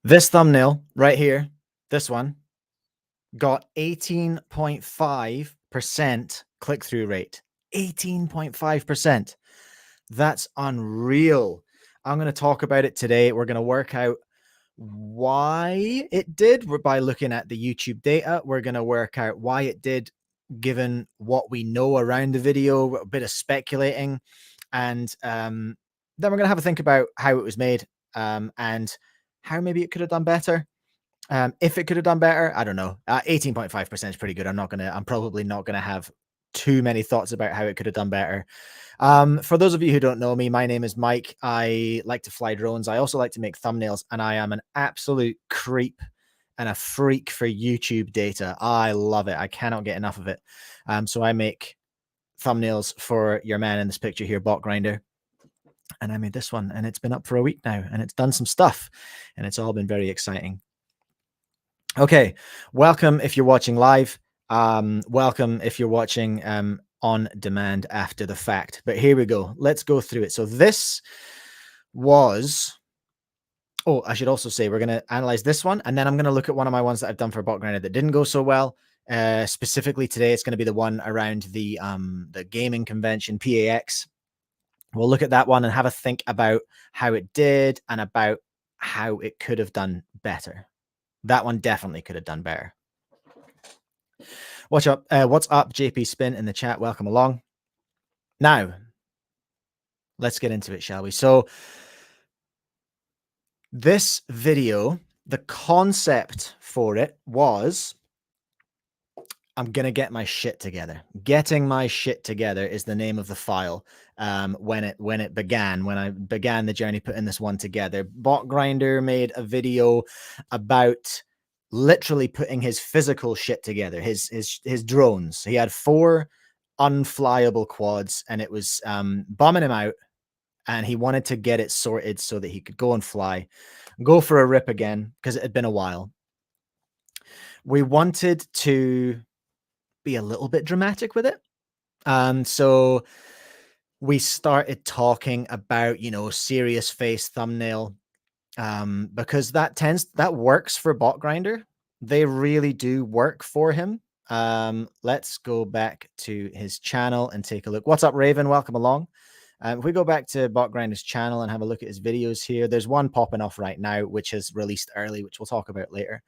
This thumbnail right here, this one, got 18.5% click-through rate. 18.5%. That's unreal. I'm going to talk about it today. We're going to work out why it did by looking at the YouTube data. We're going to work out why it did given what we know around the video, a bit of speculating. And then we're going to have a think about how it was made and how maybe it could have done better. If it could have done better, I don't know. 18.5% is pretty good. I'm probably not gonna have too many thoughts about how it could have done better. For those of you who don't know me, my name is Mike. I like to fly drones. I also like to make thumbnails, and I am an absolute creep and a freak for YouTube data. I love it. I cannot get enough of it. So I make thumbnails for your man in this picture here, Botgrinder. And I made this one, and it's been up for a week now, and it's done some stuff, and it's all been very exciting. Okay, welcome if you're watching live. Welcome if you're watching on demand after the fact. But here we go. Let's go through it. So this was... Oh, I should also say we're going to analyze this one, and then I'm going to look at one of my ones that I've done for Botgrinder that didn't go so well. Specifically today, it's going to be the one around the gaming convention, PAX. We'll look at that one and have a think about how it did and about how it could have done better. That one definitely could have done better. What's up, JP Spin in the chat? Welcome along. Now, let's get into it, shall we? So, this video, the concept for it was, I'm going to get my shit together. Getting my shit together is the name of the file when I began the journey putting this one together. Botgrinder made a video about literally putting his physical shit together, his drones. He had 4 unflyable quads, and it was bumming him out, and he wanted to get it sorted so that he could go and fly, go for a rip again, because it had been a while. We wanted to be a little bit dramatic with it. So we started talking about, serious face thumbnail, because that works for Botgrinder. They really do work for him. Let's go back to his channel and take a look. What's up, Raven? Welcome along. If we go back to Botgrinder's channel and have a look at his videos here, there's one popping off right now, which has released early, which we'll talk about later.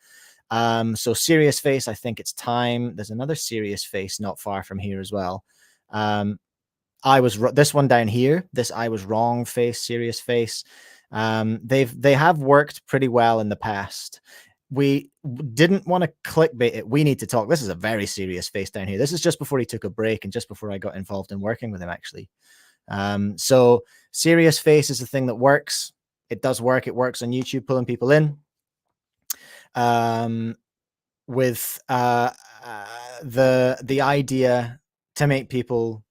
So serious face, I think it's time. There's another serious face not far from here as well. This one down here, this I was wrong face, serious face. They have worked pretty well in the past. We didn't want to clickbait it. We need to talk. This is a very serious face down here. This is just before he took a break and just before I got involved in working with him, actually. So serious face is a thing that works. It does work. It works on YouTube, pulling people in. With the idea to make people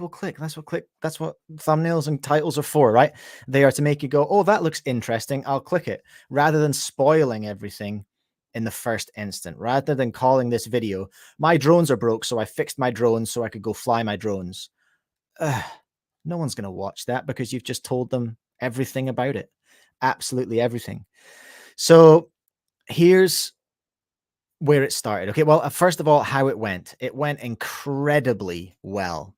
click. That's what thumbnails and titles are for, right? They are to make you go, oh, that looks interesting, I'll click it, rather than spoiling everything in the first instant, rather than calling this video, my drones are broke, so I fixed my drones so I could go fly my drones. No one's going to watch that because you've just told them everything about it. Absolutely everything. So here's where it started. Okay, well, first of all, how it went. It went incredibly well.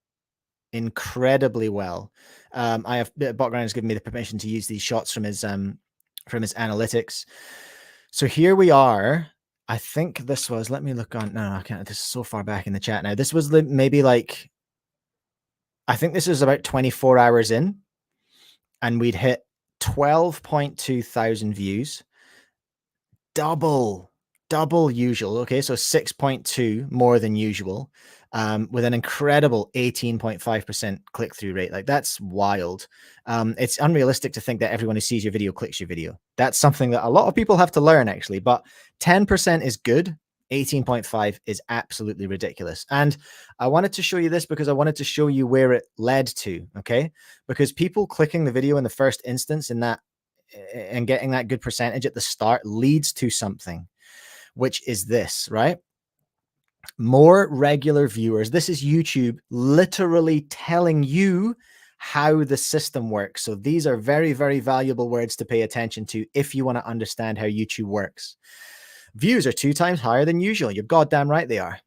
Incredibly well. Botgrinder has given me the permission to use these shots from his analytics. So here we are. I think this was, let me look on. No, I can't. This is so far back in the chat now. This was maybe like, I think this is about 24 hours in, and we'd hit 12.2 thousand views. Double usual. Okay, so 6.2 more than usual, with an incredible 18.5% click-through rate. Like, that's wild. It's unrealistic to think that everyone who sees your video clicks your video. That's something that a lot of people have to learn, actually. But 10% is good. 18.5 is absolutely ridiculous. And I wanted to show you this because I wanted to show you where it led to. Okay, because people clicking the video in the first instance and getting that good percentage at the start leads to something, which is this, right? More regular viewers. This is YouTube literally telling you how the system works. So these are very, very valuable words to pay attention to if you want to understand how YouTube works. Views are 2 times higher than usual. You're goddamn right they are.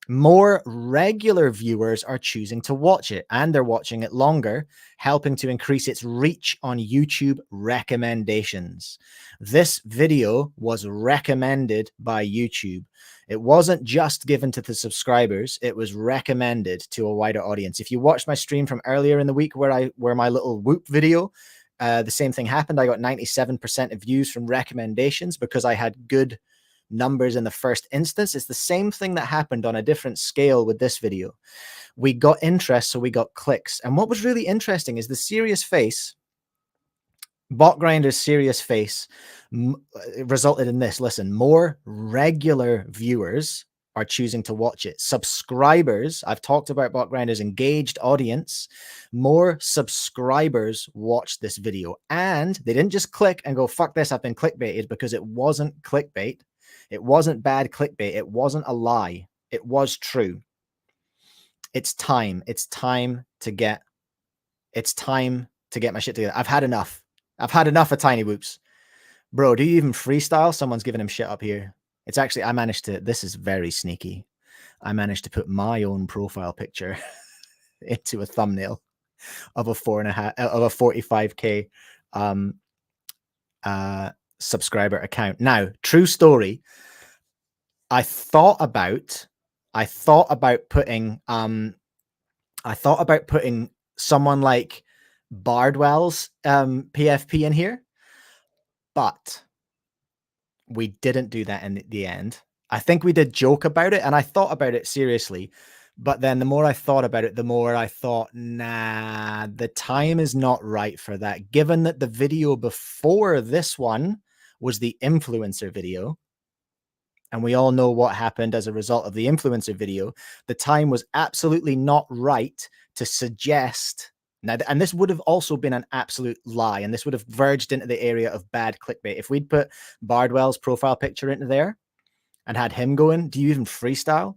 More regular viewers are choosing to watch it, and they're watching it longer, helping to increase its reach on YouTube recommendations. This video was recommended by YouTube. It wasn't just given to the subscribers, it was recommended to a wider audience. If you watched my stream from earlier in the week where my little Whoop video, the same thing happened. I got 97% of views from recommendations because I had good numbers in the first instance. It's the same thing that happened on a different scale with this video. We got interest, so we got clicks. And what was really interesting is the serious face, Botgrinder's serious face, resulted in this. Listen, more regular viewers are choosing to watch it. Subscribers, I've talked about Botgrinder's engaged audience. More subscribers watched this video, and they didn't just click and go, fuck this, I've been clickbaited, because it wasn't clickbait. It wasn't bad clickbait. It wasn't a lie. It was true. It's time. It's time to get my shit together. I've had enough. I've had enough of Tiny Whoops. Bro, do you even freestyle? Someone's giving him shit up here. It's actually, this is very sneaky. I managed to put my own profile picture into a thumbnail of a 45K subscriber account. Now, true story. I thought about putting someone like Bardwell's PFP in here, but we didn't do that in the end. I think we did joke about it, and I thought about it seriously, but then the more I thought about it, the more I thought, nah, the time is not right for that, given that the video before this one was the influencer video. And we all know what happened as a result of the influencer video. The time was absolutely not right to suggest. Now, and this would have also been an absolute lie, and this would have verged into the area of bad clickbait. If we'd put Bardwell's profile picture into there and had him going, do you even freestyle?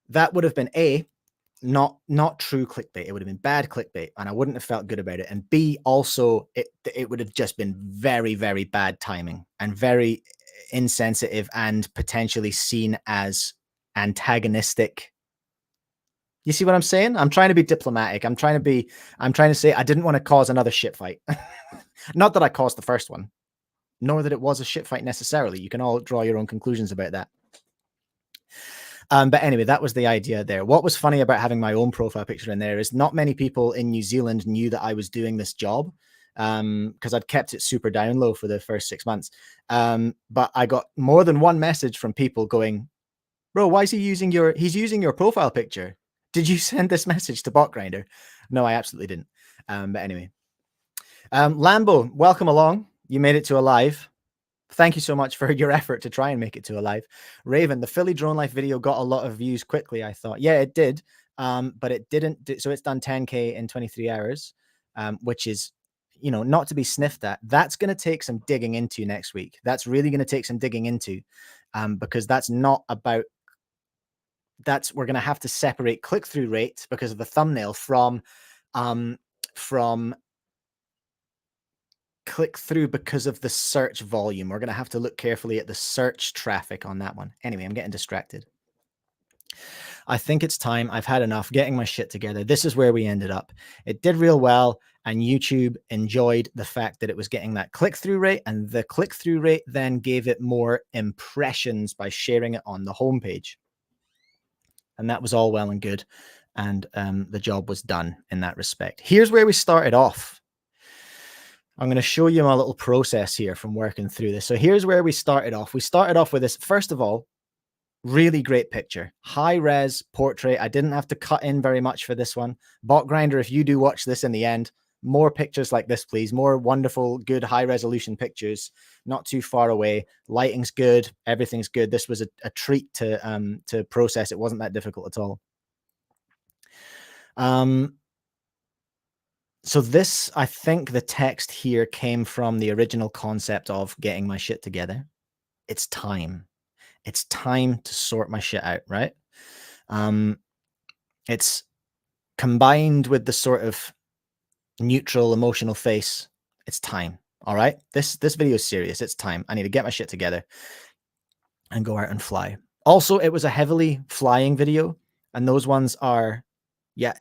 That would have been not true clickbait. It would have been bad clickbait, and I wouldn't have felt good about it. And B, also, it would have just been very, very bad timing and very insensitive and potentially seen as antagonistic. You see what I'm saying? I'm trying to be diplomatic. I'm trying to say I didn't want to cause another shit fight. Not that I caused the first one, nor that it was a shit fight necessarily. You can all draw your own conclusions about that. But anyway, that was the idea there. What was funny about having my own profile picture in there is not many people in New Zealand knew that I was doing this job, because I'd kept it super down low for the first 6 months. But I got more than one message from people going, bro, why is he's using your profile picture? Did you send this message to Botgrinder? No, I absolutely didn't. But anyway, Lambo, welcome along. You made it to a live. Thank you so much for your effort to try and make it to a live. Raven, the Philly drone life video got a lot of views quickly, I thought. Yeah, it did. But it didn't. So it's done 10K in 23 hours, which is, not to be sniffed at. That's going to take some digging into next week. That's really going to take some digging into, because we're going to have to separate click-through rate because of the thumbnail from click-through because of the search volume. We're going to have to look carefully at the search traffic on that one. Anyway, I'm getting distracted. I think it's time. I've had enough getting my shit together. This is where we ended up. It did real well, and YouTube enjoyed the fact that it was getting that click-through rate, and the click-through rate then gave it more impressions by sharing it on the homepage. And that was all well and good. And the job was done in that respect. Here's where we started off. I'm going to show you my little process here from working through this. So here's where we started off. We started off with this, first of all, really great picture. High res portrait. I didn't have to cut in very much for this one. Botgrinder, if you do watch this in the end, more pictures like this, please. More wonderful, good high resolution pictures, not too far away. Lighting's good. Everything's good. This was a treat to process. It wasn't that difficult at all. So this, I think the text here came from the original concept of getting my shit together. It's time. It's time to sort my shit out, right? It's combined with the sort of neutral emotional face, it's time. All right, this video is serious. It's time. I need to get my shit together and go out and fly. Also, it was a heavily flying video, and those ones are, yeah,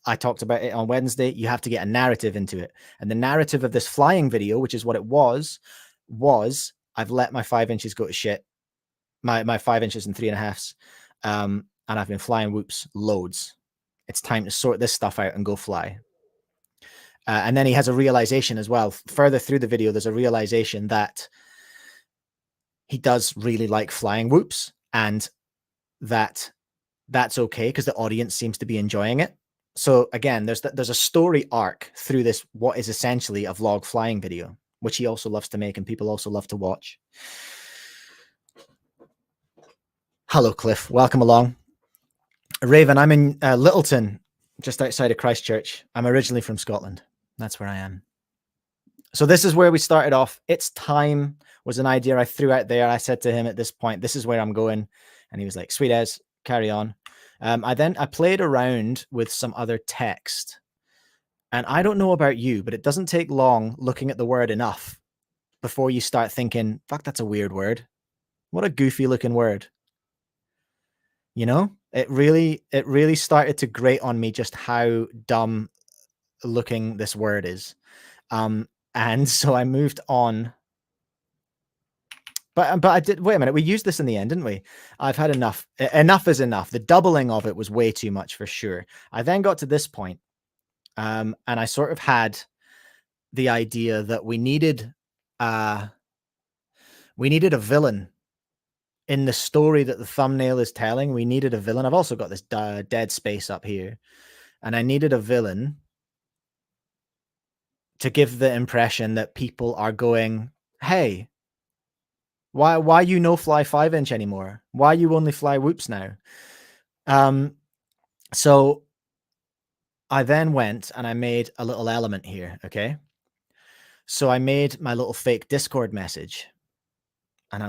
I talked about it on Wednesday. You have to get a narrative into it, and the narrative of this flying video, which is what it was I've let my 5 inches go to shit, my 5 inches and 3.5s, and I've been flying whoops loads. It's time to sort this stuff out and go fly. And then he has a realization as well. Further through the video, there's a realization that he does really like flying whoops, and that's okay because the audience seems to be enjoying it. So again, there's a story arc through this, what is essentially a vlog flying video, which he also loves to make and people also love to watch. Hello, Cliff. Welcome along. Raven, I'm in Littleton, just outside of Christchurch. I'm originally from Scotland. That's where I am. So this is where we started off. It's time was an idea I threw out there. I said to him at this point, this is where I'm going. And he was like, sweet as, carry on. I played around with some other text. And I don't know about you, but it doesn't take long looking at the word enough before you start thinking, fuck, that's a weird word. What a goofy looking word. You know, it really started to grate on me just how dumb looking this word is. And so I moved on. But I did, wait a minute, we used this in the end, didn't we? I've had enough. Enough is enough. The doubling of it was way too much for sure. I then got to this point, and I sort of had the idea that we needed a villain in the story that the thumbnail is telling. We needed a villain. I've also got this dead space up here, and I needed a villain to give the impression that people are going, hey, why you no fly 5 inch anymore? Why you only fly whoops now? So I then went and I made a little element here. Okay. So I made my little fake Discord message, and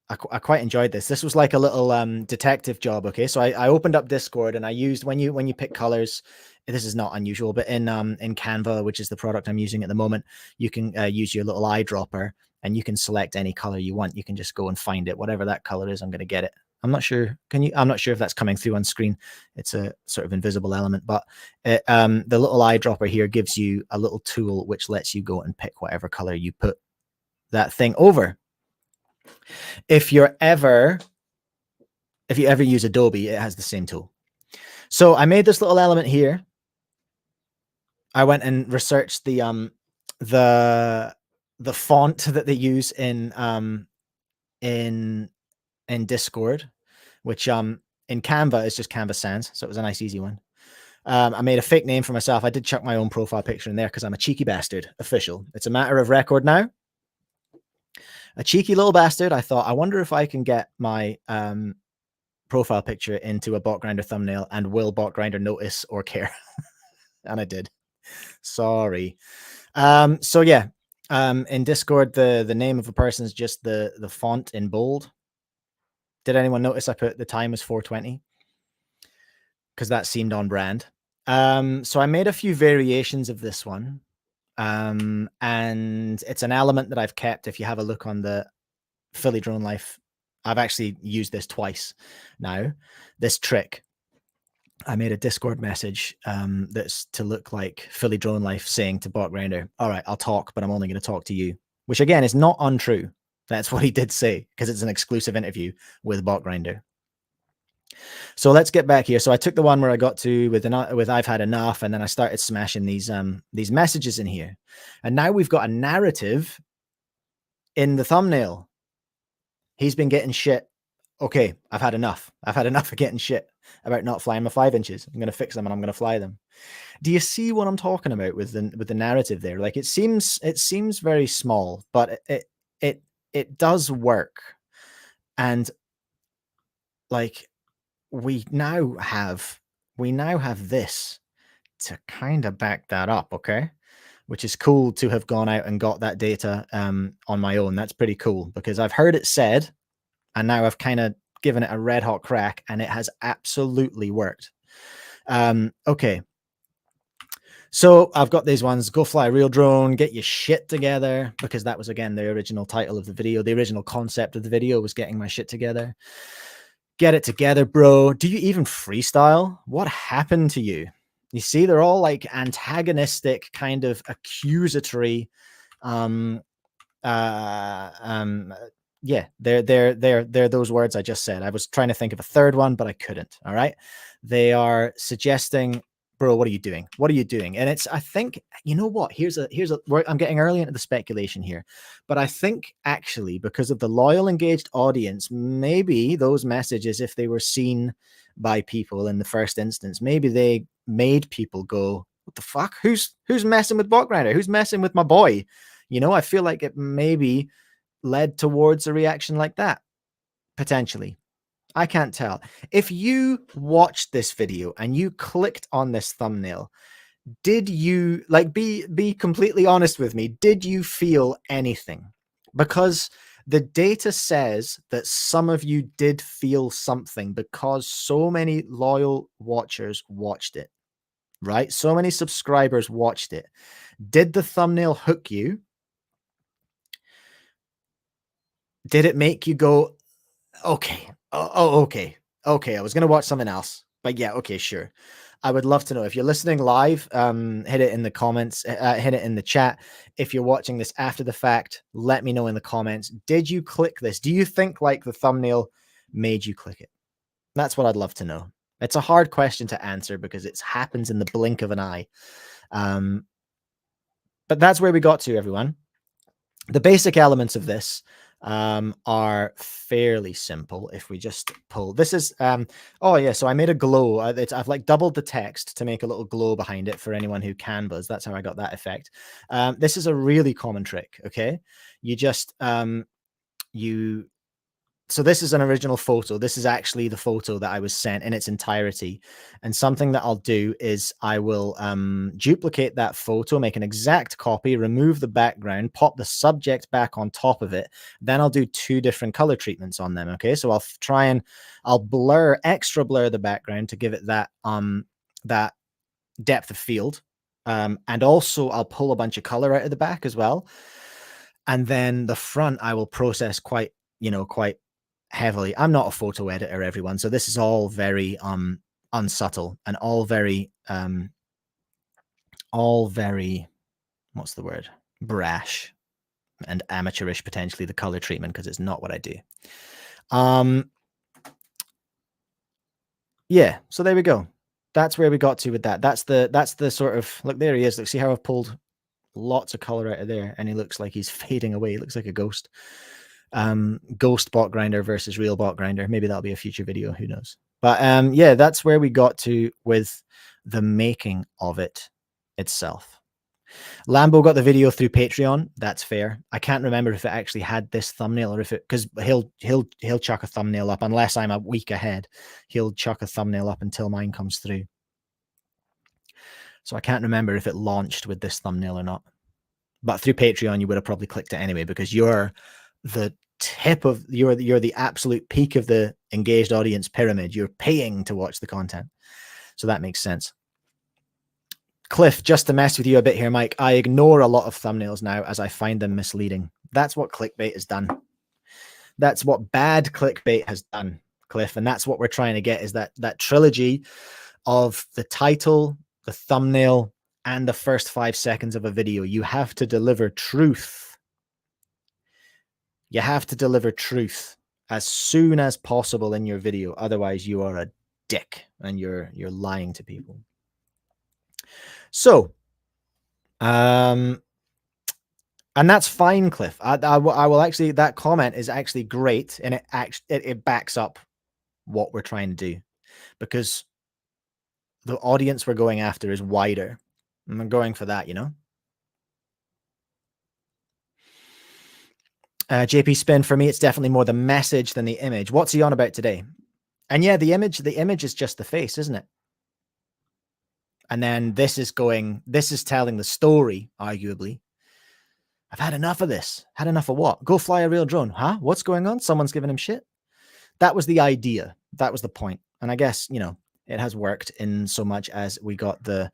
I quite enjoyed this. This was like a little detective job. Okay. So I opened up Discord and I used, when you pick colors, this is not unusual, but in Canva, which is the product I'm using at the moment, you can use your little eyedropper and you can select any color you want. You can just go and find it, whatever that color is. I'm going to get it. I'm not sure. I'm not sure if that's coming through on screen. It's a sort of invisible element, but the little eyedropper here gives you a little tool which lets you go and pick whatever color you put that thing over. If you ever use Adobe, it has the same tool. So I made this little element here. I went and researched the font that they use in Discord, which in Canva is just Canva Sans. So it was a nice, easy one. I made a fake name for myself. I did chuck my own profile picture in there because I'm a cheeky bastard. Official. It's a matter of record now. A cheeky little bastard. I thought, I wonder if I can get my profile picture into a Botgrinder thumbnail, and will Botgrinder notice or care? And I did. Sorry. So yeah, in Discord, the name of a person is just the font in bold. Did anyone notice I put the time as 4:20? Because that seemed on brand. So I made a few variations of this one. And it's an element that I've kept. If you have a look on the Philly Drone Life, I've actually used this twice now. This trick. I made a Discord message that's to look like Philly Drone Life saying to Botgrinder, all right, I'll talk, but I'm only going to talk to you, which again is not untrue. That's what he did say, because it's an exclusive interview with Botgrinder. So let's get back here. So I took the one where I got to with I've had enough, and then I started smashing these messages in here. And now we've got a narrative in the thumbnail. He's been getting shit. Okay, I've had enough. I've had enough of getting shit about not flying my 5 inches. I'm going to fix them and I'm going to fly them. Do you see what I'm talking about with the narrative there? Like it seems very small, but it does work. And like we now have this to kind of back that up, okay? Which is cool to have gone out and got that data on my own. That's pretty cool, because I've heard it said, and now I've kind of given it a red hot crack, and it has absolutely worked. Okay, So I've got these ones: go fly a real drone, get your shit together, because that was, again, the original title of the video. The original concept of the video was getting my shit together. Get it together, bro. Do you even freestyle? What happened to you? You see, they're all like antagonistic, kind of accusatory. Yeah, they're those words I just said. I was trying to think of a third one, but I couldn't. All right. They are suggesting, bro, what are you doing? What are you doing? And it's, I think, you know what? I'm getting early into the speculation here, but I think actually, because of the loyal, engaged audience, maybe those messages, if they were seen by people in the first instance, maybe they made people go, what the fuck? Who's messing with Botgrinder? Who's messing with my boy? You know, I feel like it maybe led towards a reaction like that, potentially. I can't tell. If you watched this video and you clicked on this thumbnail, did you, like, be completely honest with me, did you feel anything? Because the data says that some of you did feel something, because so many loyal watchers watched it, right? So many subscribers watched it. Did the thumbnail hook you? Did it make you go, okay, okay, I was gonna watch something else, but yeah, okay, sure. I would love to know. If you're listening live, hit it in the comments, hit it in the chat. If you're watching this after the fact, let me know in the comments. Did you click this? Do you think, like, the thumbnail made you click it? That's what I'd love to know. It's a hard question to answer because it happens in the blink of an eye. But that's where we got to, everyone. The basic elements of this are fairly simple. If we just pull, this is, oh yeah, so I made a glow. I've like doubled the text to make a little glow behind it for anyone who canvas. That's how I got that effect. This is a really common trick. Okay. You just, so this is an original photo. This is actually the photo that I was sent in its entirety. And something that I'll do is I will duplicate that photo, make an exact copy, remove the background, pop the subject back on top of it. Then I'll do two different color treatments on them. Okay, so I'll extra blur the background to give it that that depth of field. And also I'll pull a bunch of color out of the back as well. And then the front I will process quite heavily. I'm not a photo editor, everyone, so this is all very unsubtle and all very what's the word, brash and amateurish, potentially, the color treatment, because it's not what I do. Yeah, so there we go. That's where we got to with that. That's the sort of, look, there he is. Look, see how I've pulled lots of color out of there, and he looks like he's fading away. He looks like a ghost. Ghost Botgrinder versus real Botgrinder. Maybe that'll be a future video, who knows. But yeah, that's where we got to with the making of it itself. Lambo got the video through Patreon. That's fair. I can't remember if it actually had this thumbnail, or if it, because he'll chuck a thumbnail up unless I'm a week ahead. He'll chuck a thumbnail up until mine comes through. So I can't remember if it launched with this thumbnail or not. But through Patreon, you would have probably clicked it anyway, because you're the tip of, you're the absolute peak of the engaged audience pyramid. You're paying to watch the content, so that makes sense. Cliff, just to mess with you a bit here, Mike, I ignore a lot of thumbnails now as I find them misleading. That's what clickbait has done. That's what bad clickbait has done, Cliff, and that's what we're trying to get, is that trilogy of the title, the thumbnail, and the first 5 seconds of a video. You have to deliver truth. You have to deliver truth as soon as possible in your video. Otherwise, you are a dick and you're lying to people. So, and that's fine, Cliff. I will actually, that comment is actually great, and it backs up what we're trying to do, because the audience we're going after is wider, and I'm going for that, you know. JP Spin, for me, it's definitely more the message than the image. What's he on about today? And yeah, the image is just the face, isn't it? And then this is telling the story, arguably. I've had enough of this. Had enough of what? Go fly a real drone. Huh? What's going on? Someone's giving him shit. That was the idea. That was the point. And I guess, you know, it has worked in so much as we got the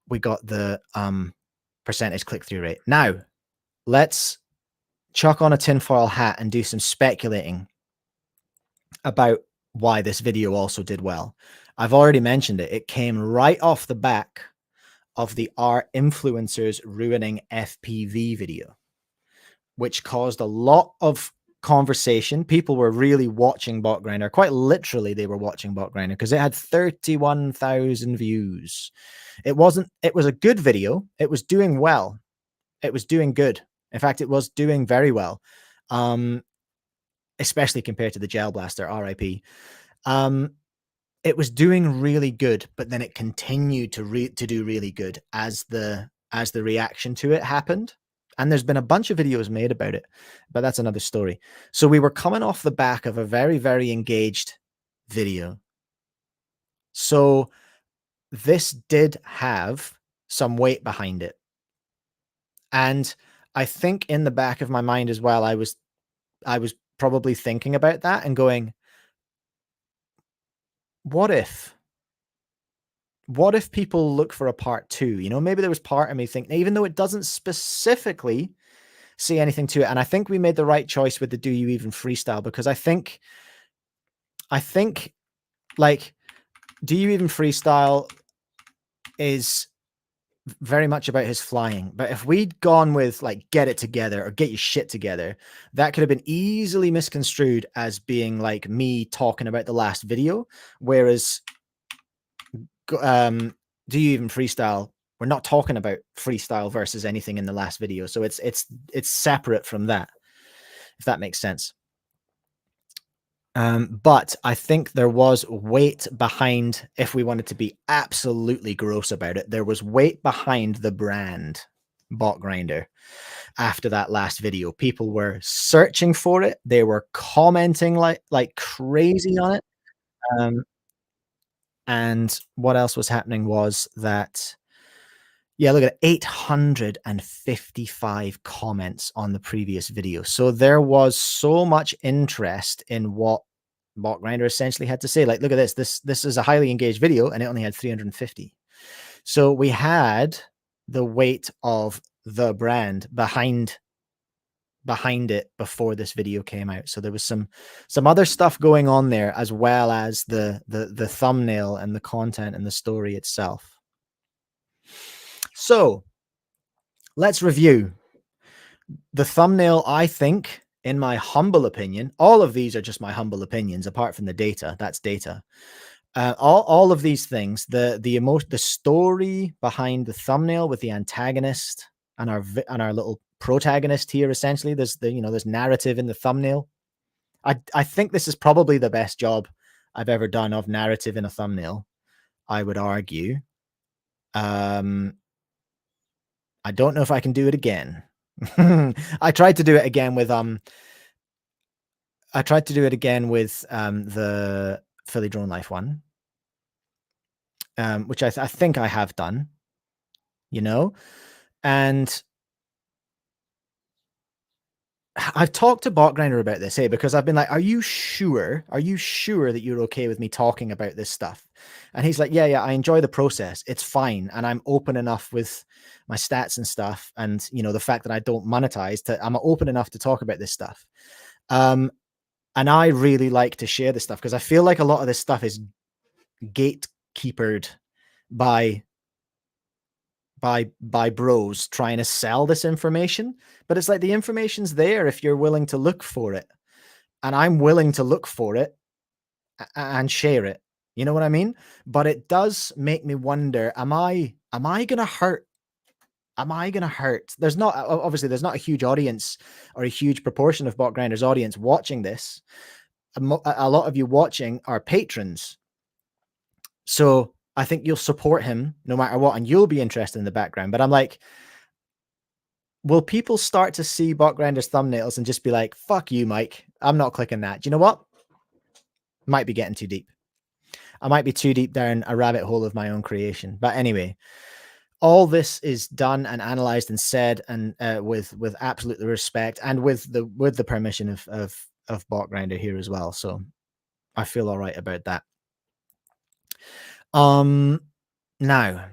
we got the percentage click-through rate. Now, let's chuck on a tinfoil hat and do some speculating about why this video also did well. I've already mentioned it. It came right off the back of the Are Influencers Ruining FPV video, which caused a lot of conversation. People were really watching Botgrinder. Quite literally, they were watching Botgrinder because it had 31,000 views. It was a good video. It was doing well. It was doing good. In fact, it was doing very well. Especially compared to the Gel Blaster, RIP. It was doing really good, but then it continued to do really good as the reaction to it happened. And there's been a bunch of videos made about it, but that's another story. So we were coming off the back of a very, very engaged video. So this did have some weight behind it. And I think in the back of my mind as well, I was probably thinking about that and going, what if people look for a part 2? You know, maybe there was part of me thinking, even though it doesn't specifically say anything to it. And I think we made the right choice with the Do You Even Freestyle, because I think like Do You Even Freestyle is very much about his flying. But if we'd gone with like Get It Together or Get Your Shit Together, that could have been easily misconstrued as being like me talking about the last video. Whereas Do You Even Freestyle, we're not talking about freestyle versus anything in the last video. So it's separate from that, if that makes sense. But I think there was weight behind, if we wanted to be absolutely gross about it, there was weight behind the brand Botgrinder after that last video. People were searching for it. They were commenting like crazy on it. And what else was happening was that, yeah, look at 855 comments on the previous video. So there was so much interest in what Botgrinder essentially had to say. Like, look at this. This is a highly engaged video, and it only had 350. So we had the weight of the brand behind it before this video came out. So there was some other stuff going on there, as well as the thumbnail and the content and the story itself. So let's review the thumbnail. I think, in my humble opinion, all of these are just my humble opinions, apart from the data. That's data. All of these things, the story behind the thumbnail with the antagonist and our little protagonist here, essentially. There's there's narrative in the thumbnail. I think this is probably the best job I've ever done of narrative in a thumbnail, I would argue. I don't know if I can do it again. I tried to do it again with the Philly Drone Life one, which I think I have done, and I've talked to Botgrinder about this, because I've been like, are you sure that you're okay with me talking about this stuff? And he's like, yeah, I enjoy the process. It's fine. And I'm open enough with my stats and stuff. And, the fact that I don't monetize, I'm open enough to talk about this stuff. And I really like to share this stuff, because I feel like a lot of this stuff is gatekeepered by bros trying to sell this information. But it's like, the information's there if you're willing to look for it. And I'm willing to look for it and share it. You know what I mean? But it does make me wonder, am I going to hurt? Am I going to hurt? There's not a huge audience or a huge proportion of Botgrinder's audience watching this. A lot of you watching are patrons. So I think you'll support him no matter what, and you'll be interested in the background. But I'm like, will people start to see Botgrinder's thumbnails and just be like, fuck you, Mike, I'm not clicking that? Do you know what? Might be getting too deep. I might be too deep down a rabbit hole of my own creation. But anyway, all this is done and analyzed and said, and with absolute respect, and with the permission of Botgrinder here as well. So I feel all right about that. Now,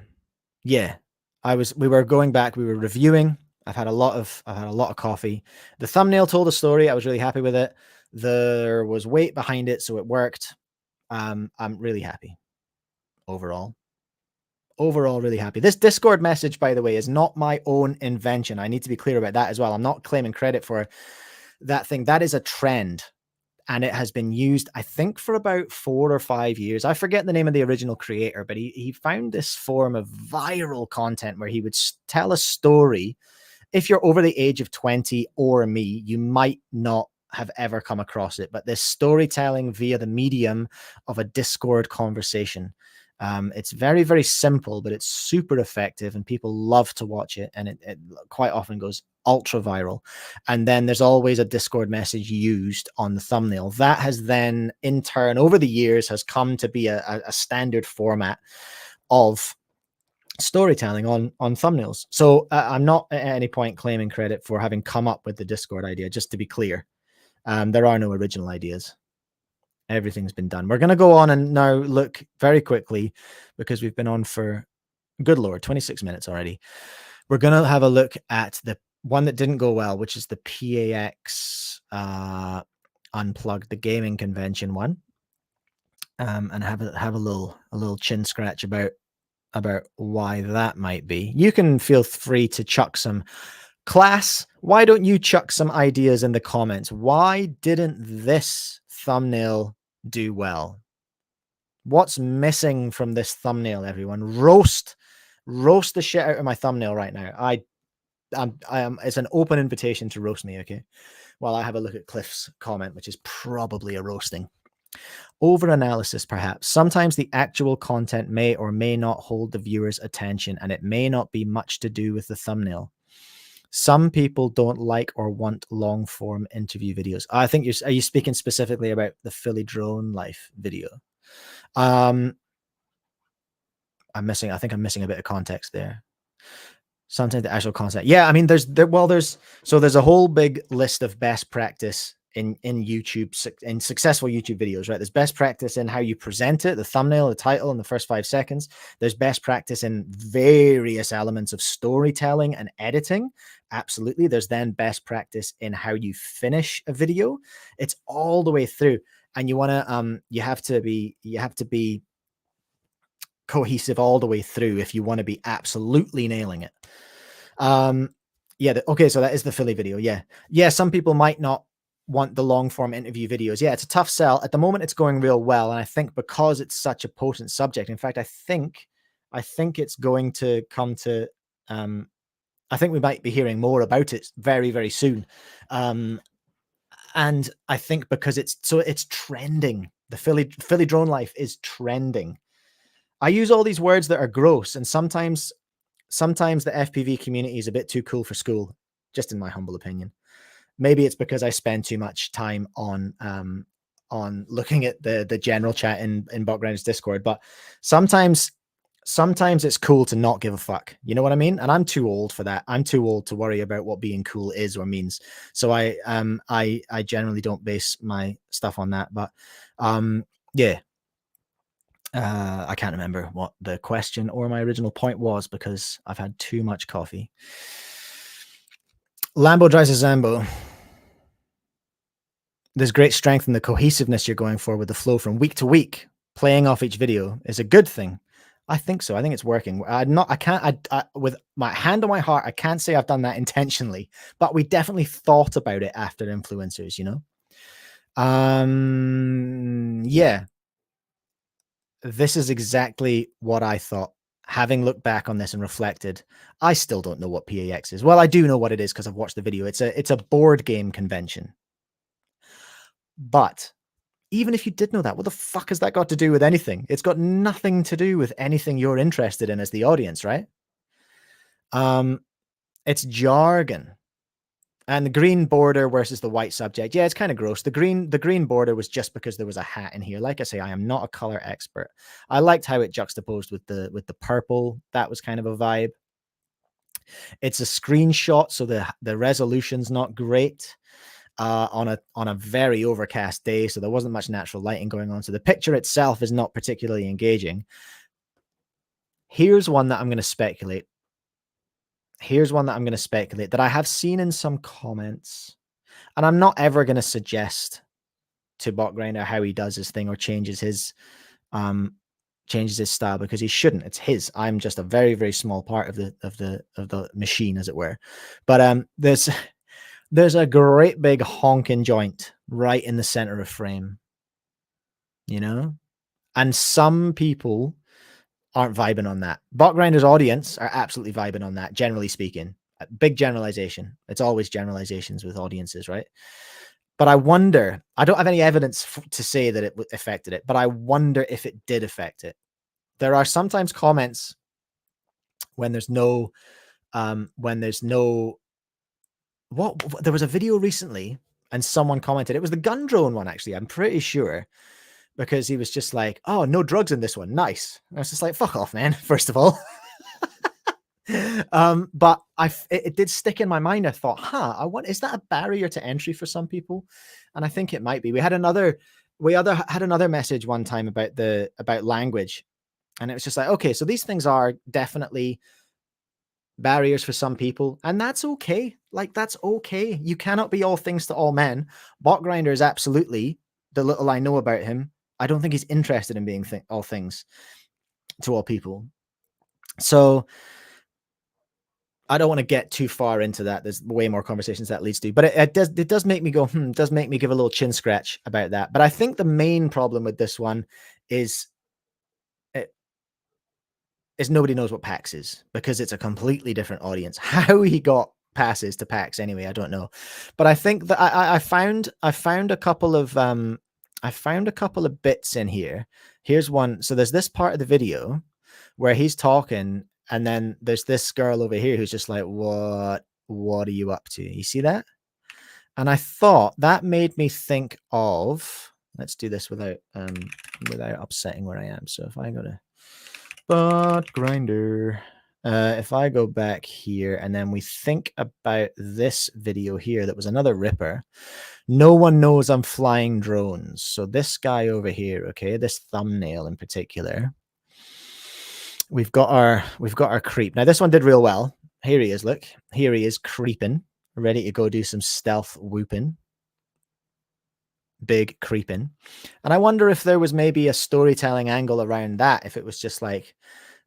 yeah, we were going back, we were reviewing. I've had a lot of coffee. The thumbnail told a story. I was really happy with it. There was weight behind it, so it worked. I'm really happy overall. Overall, really happy. This Discord message, by the way, is not my own invention. I need to be clear about that as well. I'm not claiming credit for that thing. That is a trend. And it has been used, I think, for about 4 or 5 years. I forget the name of the original creator, but he found this form of viral content where he would tell a story. If you're over the age of 20 or me, you might not have ever come across it, but this storytelling via the medium of a Discord conversation. It's very, very simple, but it's super effective and people love to watch it. And it quite often goes ultra viral. And then there's always a Discord message used on the thumbnail. That has then in turn over the years has come to be a standard format of storytelling on thumbnails. So I'm not at any point claiming credit for having come up with the Discord idea, just to be clear. There are no original ideas. Everything's been done. We're going to go on and now look very quickly, because we've been on for, good Lord, 26 minutes already. We're going to have a look at the one that didn't go well, which is the PAX Unplugged, the gaming convention one, and have a little chin scratch about why that might be. You can feel free to chuck some class. Why don't you chuck some ideas in the comments? Why didn't this thumbnail do well? What's missing from this thumbnail, everyone? Roast the shit out of my thumbnail right now. I am it's an open invitation to roast me, okay? While I have a look at Cliff's comment, which is probably a roasting. Over-analysis, perhaps. Sometimes the actual content may or may not hold the viewer's attention, and it may not be much to do with the thumbnail. Some people don't like or want long-form interview videos. I think are you speaking specifically about the Philly Drone Life video? I think I'm missing a bit of context there. Sometimes the actual content. Yeah, I mean, there's a whole big list of best practice in YouTube, in successful YouTube videos, right? There's best practice in how you present it, the thumbnail, the title, in the first 5 seconds. There's best practice in various elements of storytelling and editing. Absolutely. There's then best practice in how you finish a video. It's all the way through. And you want to, you have to be cohesive all the way through if you want to be absolutely nailing it. Yeah. Okay. So that is the Philly video. Yeah. Some people might not want the long form interview videos. Yeah. It's a tough sell at the moment. It's going real well. And I think because it's such a potent subject, in fact, I think it's going to come to, I think we might be hearing more about it very, very soon. And I think because it's trending, the Philly Drone Life is trending. I use all these words that are gross, and sometimes the FPV community is a bit too cool for school, just in my humble opinion. Maybe it's because I spend too much time on looking at the general chat in Botgrinder's Discord, but sometimes it's cool to not give a fuck. You know what I mean? And I'm too old for that. I'm too old to worry about what being cool is or means. So I generally don't base my stuff on that. But yeah. I can't remember what the question or my original point was because I've had too much coffee. Lambo drives a Zambo. There's great strength in the cohesiveness you're going for with the flow from week to week. Playing off each video is a good thing. I think so. I think it's working. With my hand on my heart, I can't say I've done that intentionally, but we definitely thought about it after influencers, you know? Yeah. This is exactly what I thought. Having looked back on this and reflected, I still don't know what PAX is. Well, I do know what it is because I've watched the video. It's a board game convention. But even if you did know that, what the fuck has that got to do with anything? It's got nothing to do with anything you're interested in as the audience, right? It's jargon. And the green border versus the white subject. Yeah, it's kind of gross. The green border was just because there was a hat in here. Like I say, I am not a color expert. I liked how it juxtaposed with the purple. That was kind of a vibe. It's a screenshot, so the resolution's not great on a very overcast day. So there wasn't much natural lighting going on. So the picture itself is not particularly engaging. Here's one that I'm going to speculate. Here's one that I'm going to speculate that I have seen in some comments, and I'm not ever going to suggest to Botgrinder how he does his thing or changes his style, because he shouldn't. It's his. I'm just a very, very small part of the machine, as it were. But there's a great big honking joint right in the center of frame, you know, and some people aren't vibing on that. Botgrinder's audience are absolutely vibing on that, generally speaking. A big generalization. It's always generalizations with audiences, right? But I wonder, I don't have any evidence to say that it affected it, but I wonder if it did affect it. There are sometimes comments when there's no, there was a video recently and someone commented, it was the gun drone one, actually, I'm pretty sure, because he was just like, oh, no drugs in this one. Nice. And I was just like, fuck off, man. First of all. But it did stick in my mind. I thought, is that a barrier to entry for some people? And I think it might be. We had another message one time about language, and it was just like, okay, so these things are definitely barriers for some people, and that's okay. Like, that's okay. You cannot be all things to all men. Botgrinder is absolutely, the little I know about him, I don't think he's interested in being all things to all people. So I don't want to get too far into that. There's way more conversations that leads to, but it does make me go, does make me give a little chin scratch about that. But I think the main problem with this one is nobody knows what PAX is, because it's a completely different audience. How he got passes to PAX anyway, I don't know. But I think that I found a couple of bits in here. Here's one. So there's this part of the video where he's talking, and then there's this girl over here who's just like, what are you up to? You see that? And I thought that made me think of, let's do this without upsetting where I am. So if I go to Botgrinder, if I go back here and then we think about this video here, that was another ripper. No one knows I'm flying drones. So this guy over here, okay, this thumbnail in particular, we've got our creep. Now this one did real well. Here he is, look. Here he is creeping, ready to go do some stealth whooping. Big creeping. And I wonder if there was maybe a storytelling angle around that, if it was just like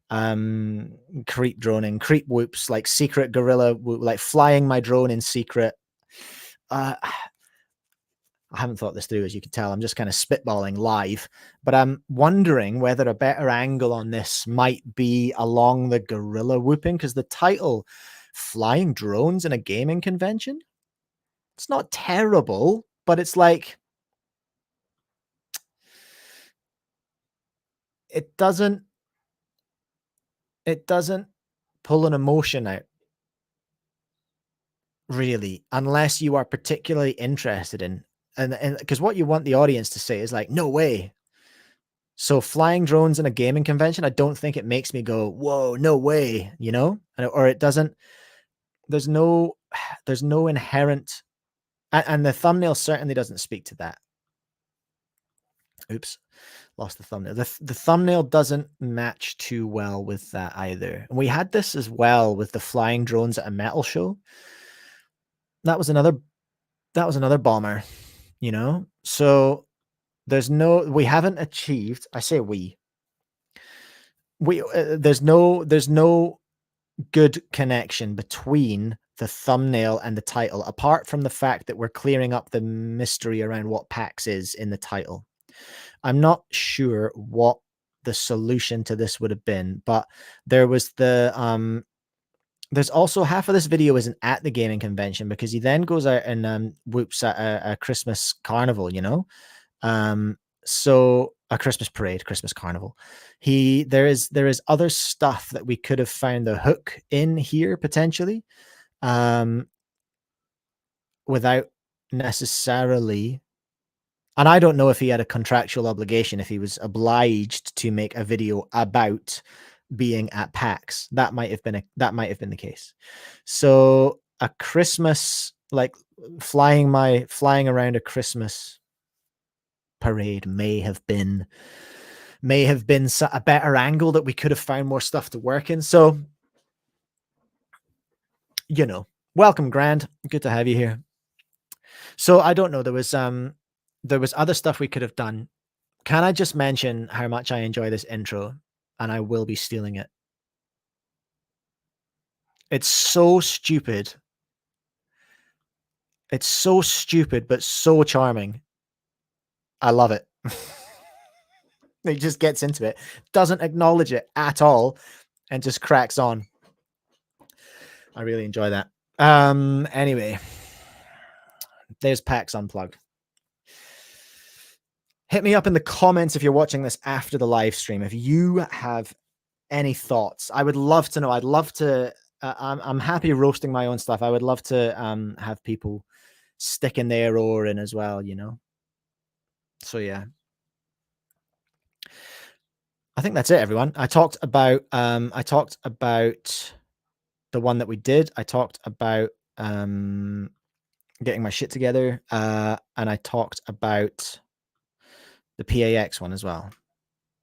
creep droning, creep whoops, like secret guerrilla whoop, like flying my drone in secret. I haven't thought this through, as you can tell. I'm just kind of spitballing live, but I'm wondering whether a better angle on this might be along the guerrilla whooping, because the title, Flying Drones in a Gaming Convention, it's not terrible, but it's like, it doesn't pull an emotion out, really, unless you are particularly interested in, and because what you want the audience to say is like, no way. So flying drones in a gaming convention, I don't think it makes me go, whoa, no way, you know? Or it doesn't, there's no inherent, and the thumbnail certainly doesn't speak to that. Oops, lost the thumbnail. The thumbnail doesn't match too well with that either. And we had this as well with the flying drones at a metal show. That was another bomber, you know? So we haven't achieved, I say there's no good connection between the thumbnail and the title, apart from the fact that we're clearing up the mystery around what PAX is in the title. I'm not sure what the solution to this would have been, but there was there's also half of this video isn't at the gaming convention, because he then goes out and whoops at a Christmas carnival, you know? So a Christmas parade, Christmas carnival. There is other stuff that we could have found the hook in here potentially, without necessarily. And I don't know if he had a contractual obligation, if he was obliged to make a video about being at PAX. That might have been the case. So a Christmas, like flying around a Christmas parade may have been a better angle, that we could have found more stuff to work in. So you know, welcome, Grand. Good to have you here. So I don't know. There was other stuff we could have done. Can I just mention how much I enjoy this intro, and I will be stealing it. It's so stupid. It's so stupid, but so charming. I love it. He just gets into it, doesn't acknowledge it at all, and just cracks on. I really enjoy that. Anyway, there's PAX Unplugged. Hit me up in the comments if you're watching this after the live stream. If you have any thoughts, I would love to know. I'd love to. I'm happy roasting my own stuff. I would love to have people sticking their oar in as well. You know. So yeah. I think that's it, everyone. I talked about the one that we did. I talked about getting my shit together, and I talked about the PAX one as well.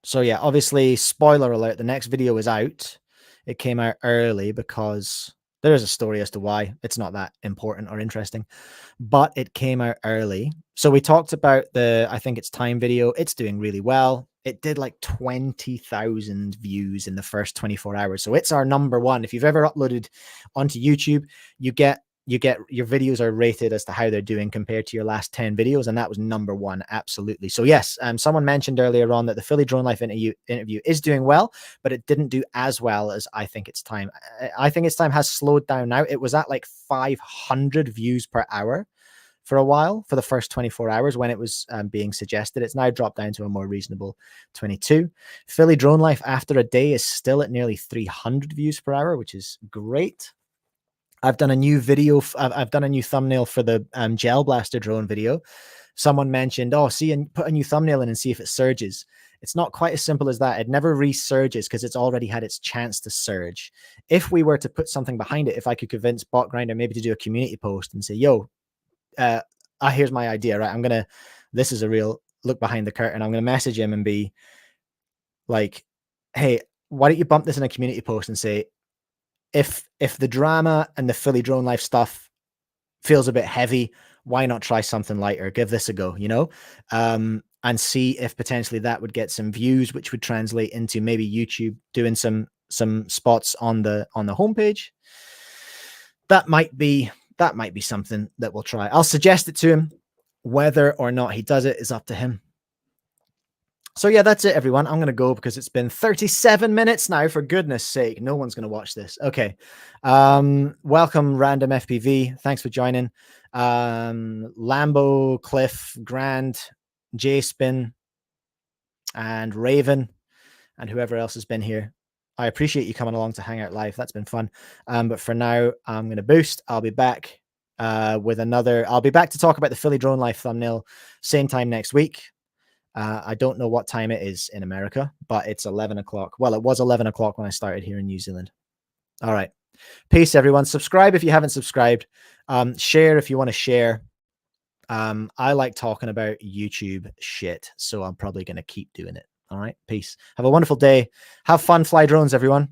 So yeah, obviously, spoiler alert, the next video is out. It came out early because there is a story as to why. It's not that important or interesting, but it came out early. So we talked about I think it's time video. It's doing really well. It did like 20,000 views in the first 24 hours. So it's our number one. If you've ever uploaded onto YouTube, you get your videos are rated as to how they're doing compared to your last 10 videos. And that was number one. Absolutely. So yes, someone mentioned earlier on that the Philly Drone Life interview is doing well, but it didn't do as well as I think it's time. I think it's time has slowed down now. It was at like 500 views per hour for a while, for the first 24 hours when it was being suggested. It's now dropped down to a more reasonable 22. Philly Drone Life after a day is still at nearly 300 views per hour, which is great. I've done a new video. I've done a new thumbnail for the Gel Blaster drone video. Someone mentioned, oh, see, and put a new thumbnail in and see if it surges. It's not quite as simple as that. It never resurges because it's already had its chance to surge. If we were to put something behind it, if I could convince Botgrinder maybe to do a community post and say, yo, here's my idea, right? This is a real look behind the curtain. I'm going to message him and be like, hey, why don't you bump this in a community post and say, if the drama and the Philly Drone Life stuff feels a bit heavy, why not try something lighter? Give this a go, you know, and see if potentially that would get some views, which would translate into maybe YouTube doing some spots on the homepage. That might be something that we'll try. I'll suggest it to him. Whether or not he does it is up to him. So yeah, that's it, everyone. I'm going to go because it's been 37 minutes now, for goodness sake. No one's going to watch this. Okay. Welcome, Random FPV. Thanks for joining. Lambo, Cliff, Grand, J-Spin, and Raven, and whoever else has been here. I appreciate you coming along to hang out live. That's been fun. But for now, I'm going to boost. I'll be back with another. I'll be back to talk about the Philly Drone Life thumbnail same time next week. I don't know what time it is in America, but it's 11 o'clock. Well, it was 11 o'clock when I started here in New Zealand. All right. Peace, everyone. Subscribe if you haven't subscribed. Share if you want to share. I like talking about YouTube shit, so I'm probably going to keep doing it. All right. Peace. Have a wonderful day. Have fun. Fly drones, everyone.